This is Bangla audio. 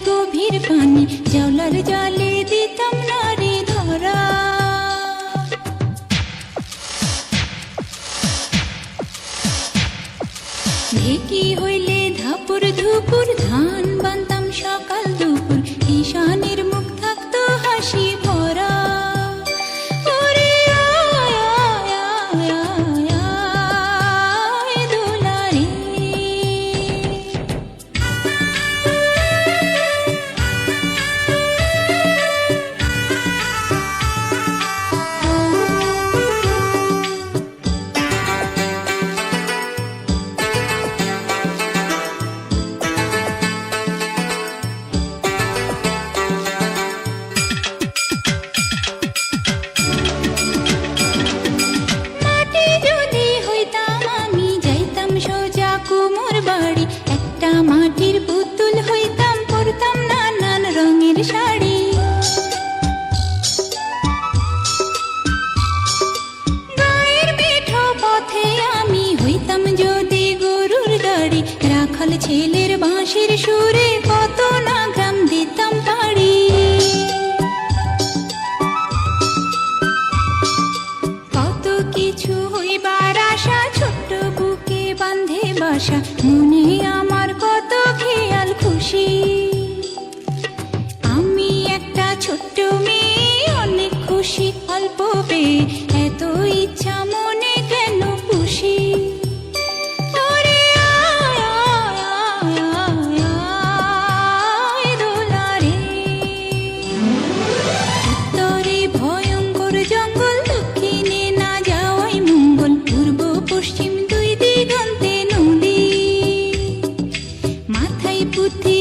গভীর পানি, জাওলার জালে দিতাম নারী ধরা। ঢেকি হইলে ধাপুর ধুপুর, ধান বানতাম সকাল দুপুর, ঈশানের মুখ থাকতো হাসি ভরা। ওরে আয় আয় আয় আয় আয় দোলারে। মাটি যদি হইতাম আমি, যাইতাম সোজা কুমোর বাড়ি। একটা মাটির পুতুল হইতাম, পরতাম নানান রঙের শাড়ি। গায়ের মেঠো পথে আমি হইতাম যদি গরুর গাড়ি। রাখাল ছেলের বাঁশির সুরে কত না গ্রাম দিতাম পাড়ি। কত কিছু হইবার আশা, ছোট্ট বুকে বাঁধে বাসা। মনে আমার কত খেয়াল খুশি। আমি একটা ছোট্ট মেয়ে, অনেক খুশি অল্প পেয়ে। এত ইচ্ছা মনে কেন খুশি? ওরে আয় আয় আয় আয় আয় দোলারে। উত্তরে ভয়ঙ্কর জঙ্গল, দক্ষিণে না যাওয়াই মঙ্গল। পূর্ব পশ্চিম দুই দিগন্তে নদী, মাথায় পুঁথি